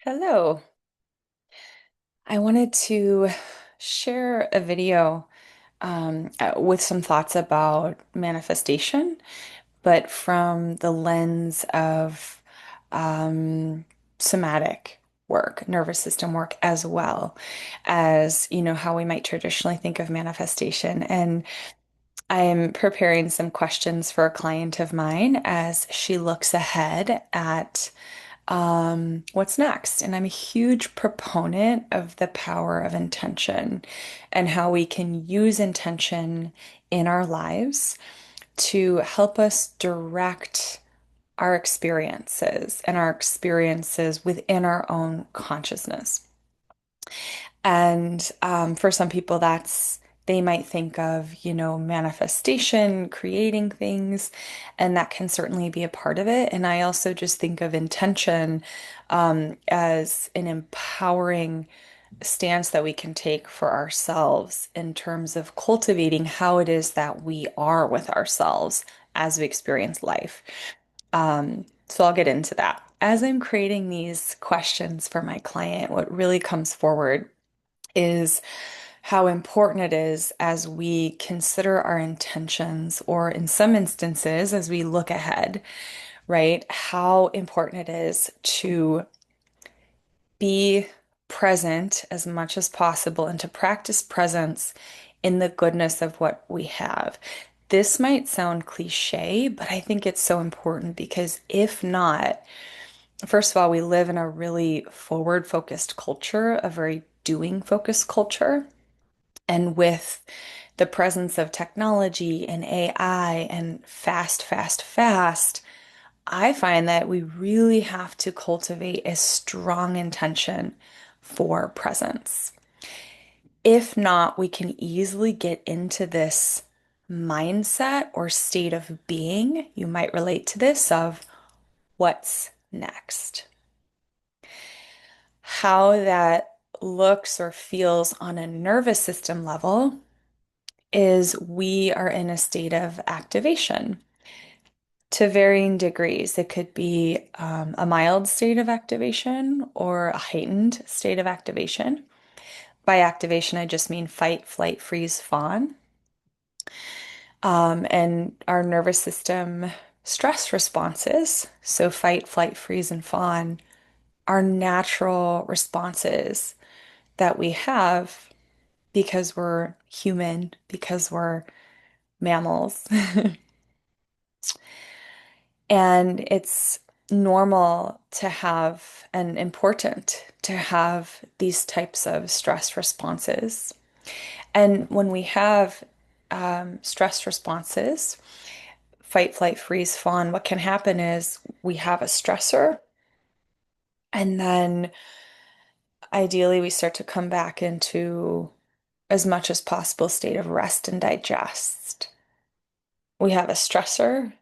Hello. I wanted to share a video with some thoughts about manifestation, but from the lens of um, somatic work, nervous system work, as well as, how we might traditionally think of manifestation. And I'm preparing some questions for a client of mine as she looks ahead at what's next. And I'm a huge proponent of the power of intention and how we can use intention in our lives to help us direct our experiences and our experiences within our own consciousness. And for some people, they might think of, manifestation, creating things, and that can certainly be a part of it. And I also just think of intention as an empowering stance that we can take for ourselves in terms of cultivating how it is that we are with ourselves as we experience life. So I'll get into that. As I'm creating these questions for my client, what really comes forward is how important it is as we consider our intentions, or in some instances, as we look ahead, right? How important it is to be present as much as possible and to practice presence in the goodness of what we have. This might sound cliche, but I think it's so important because if not, first of all, we live in a really forward focused culture, a very doing focused culture. And with the presence of technology and AI and fast, fast, fast, I find that we really have to cultivate a strong intention for presence. If not, we can easily get into this mindset or state of being. You might relate to this of what's next. How that looks or feels on a nervous system level is we are in a state of activation to varying degrees. It could be a mild state of activation or a heightened state of activation. By activation, I just mean fight, flight, freeze, fawn. And our nervous system stress responses, so fight, flight, freeze, and fawn, are natural responses that we have because we're human, because we're mammals. And it's normal to have and important to have these types of stress responses. And when we have stress responses, fight, flight, freeze, fawn, what can happen is we have a stressor, and then ideally we start to come back into as much as possible state of rest and digest. We have a stressor,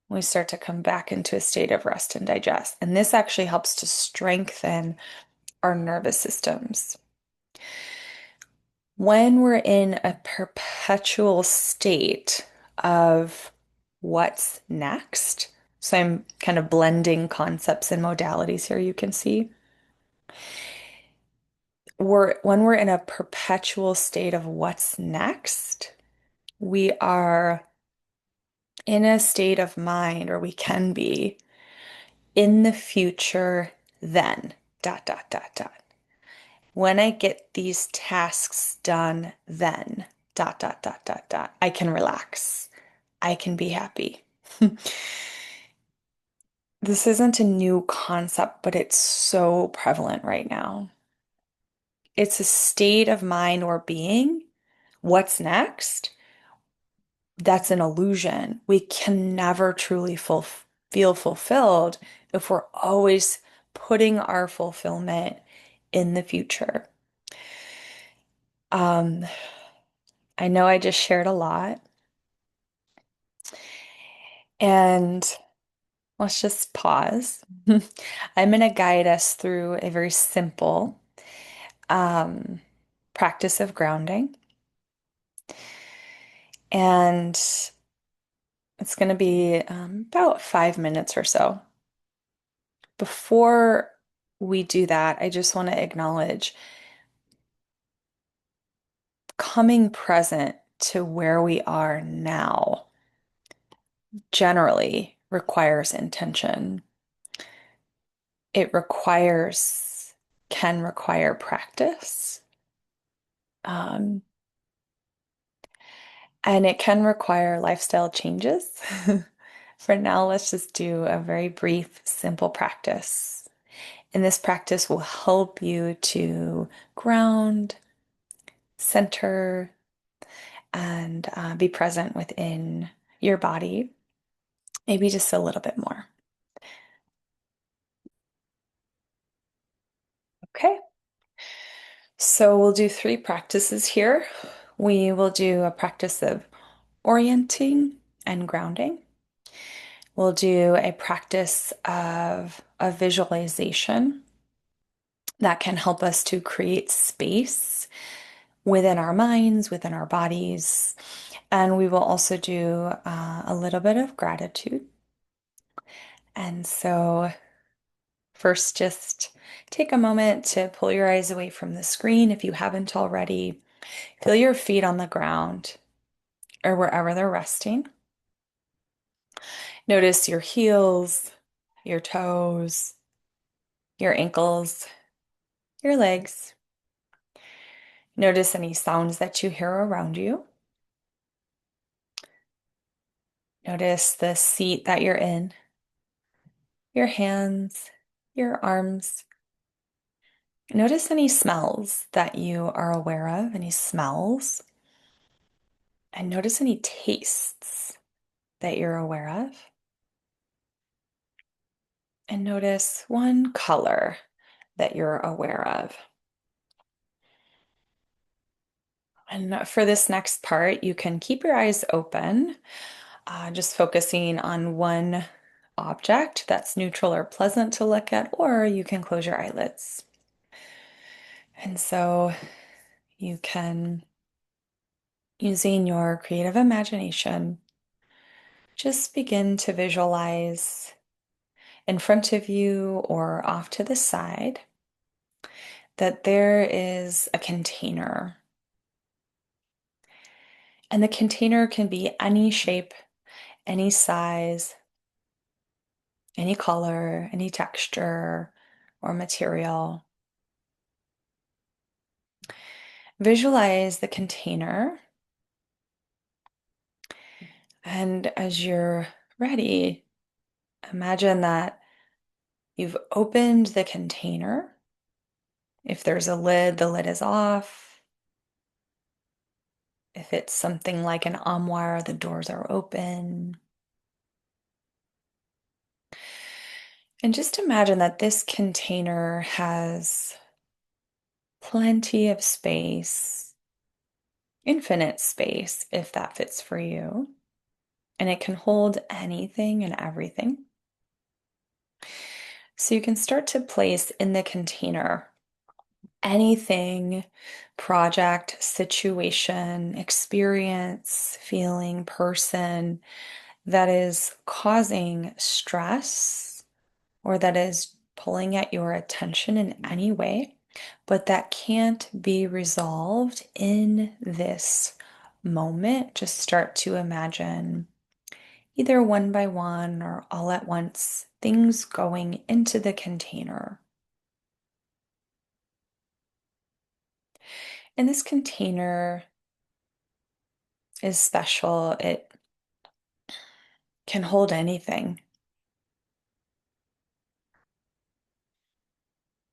we start to come back into a state of rest and digest. And this actually helps to strengthen our nervous systems. When we're in a perpetual state of what's next, so I'm kind of blending concepts and modalities here, you can see. When we're in a perpetual state of what's next, we are in a state of mind, or we can be in the future, then dot, dot, dot, dot. When I get these tasks done, then dot, dot, dot, dot, dot, I can relax. I can be happy. This isn't a new concept, but it's so prevalent right now. It's a state of mind or being. What's next? That's an illusion. We can never truly feel fulfilled if we're always putting our fulfillment in the future. Um, I know I just shared a lot, and let's just pause. I'm going to guide us through a very simple um, practice of grounding, and it's going to be about 5 minutes or so. Before we do that, I just want to acknowledge coming present to where we are now generally requires intention. It can require practice. Um, and it can require lifestyle changes. For now, let's just do a very brief, simple practice. And this practice will help you to ground, center, and be present within your body, maybe just a little bit more. Okay, so we'll do three practices here. We will do a practice of orienting and grounding. We'll do a practice of a visualization that can help us to create space within our minds, within our bodies. And we will also do a little bit of gratitude. And so, first, just take a moment to pull your eyes away from the screen if you haven't already. Feel your feet on the ground or wherever they're resting. Notice your heels, your toes, your ankles, your legs. Notice any sounds that you hear around you. Notice the seat that you're in, your hands, your arms. Notice any smells that you are aware of, any smells, and notice any tastes that you're aware of. And notice one color that you're aware of. And for this next part, you can keep your eyes open, just focusing on one object that's neutral or pleasant to look at, or you can close your eyelids. And so you can, using your creative imagination, just begin to visualize in front of you or off to the side that there is a container. And the container can be any shape, any size, any color, any texture or material. Visualize the container. And as you're ready, imagine that you've opened the container. If there's a lid, the lid is off. If it's something like an armoire, the doors are open. And just imagine that this container has plenty of space, infinite space, if that fits for you. And it can hold anything and everything. So you can start to place in the container anything, project, situation, experience, feeling, person that is causing stress or that is pulling at your attention in any way, but that can't be resolved in this moment. Just start to imagine either one by one or all at once things going into the container. And this container is special. It can hold anything.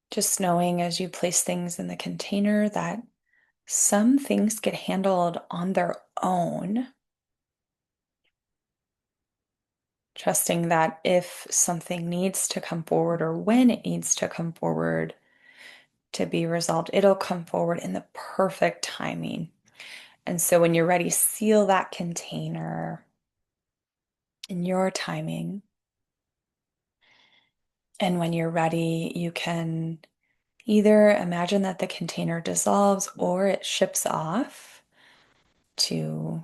Just knowing as you place things in the container that some things get handled on their own. Trusting that if something needs to come forward or when it needs to come forward to be resolved, it'll come forward in the perfect timing. And so when you're ready, seal that container in your timing. And when you're ready, you can either imagine that the container dissolves or it ships off to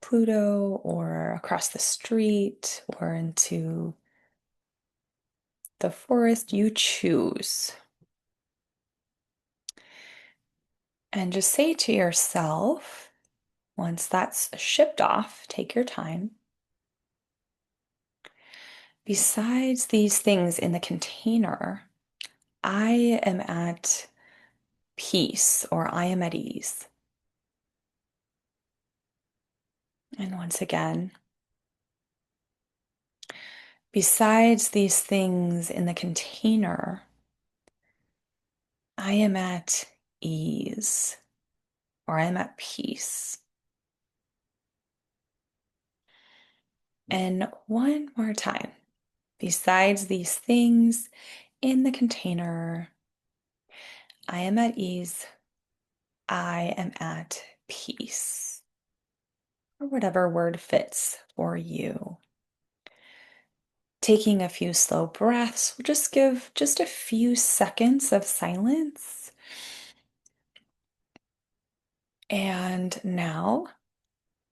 Pluto or across the street or into the forest you choose. And just say to yourself, once that's shipped off, take your time. Besides these things in the container, I am at peace or I am at ease. And once again, besides these things in the container, I am at ease or I'm at peace. And one more time, besides these things in the container, I am at ease, I am at peace, or whatever word fits for you. Taking a few slow breaths, we'll just give just a few seconds of silence. And now,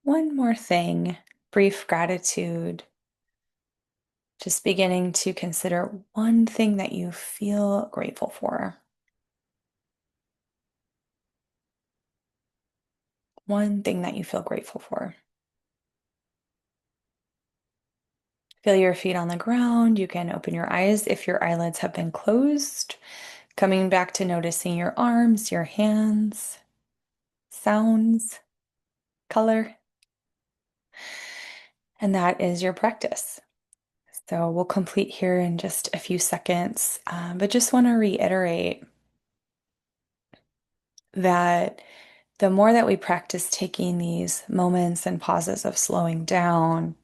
one more thing, brief gratitude. Just beginning to consider one thing that you feel grateful for. One thing that you feel grateful for. Feel your feet on the ground. You can open your eyes if your eyelids have been closed. Coming back to noticing your arms, your hands, sounds, color. And that is your practice. So we'll complete here in just a few seconds, but just want to reiterate that the more that we practice taking these moments and pauses of slowing down,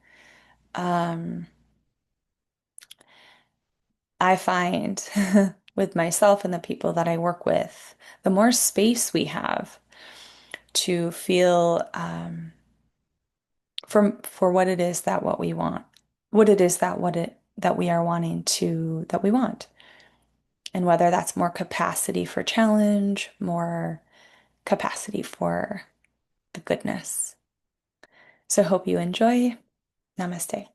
um, I find with myself and the people that I work with, the more space we have to feel for what it is that what we want, what it is that what it that we are wanting to that we want, and whether that's more capacity for challenge, more capacity for the goodness. So hope you enjoy. Namaste.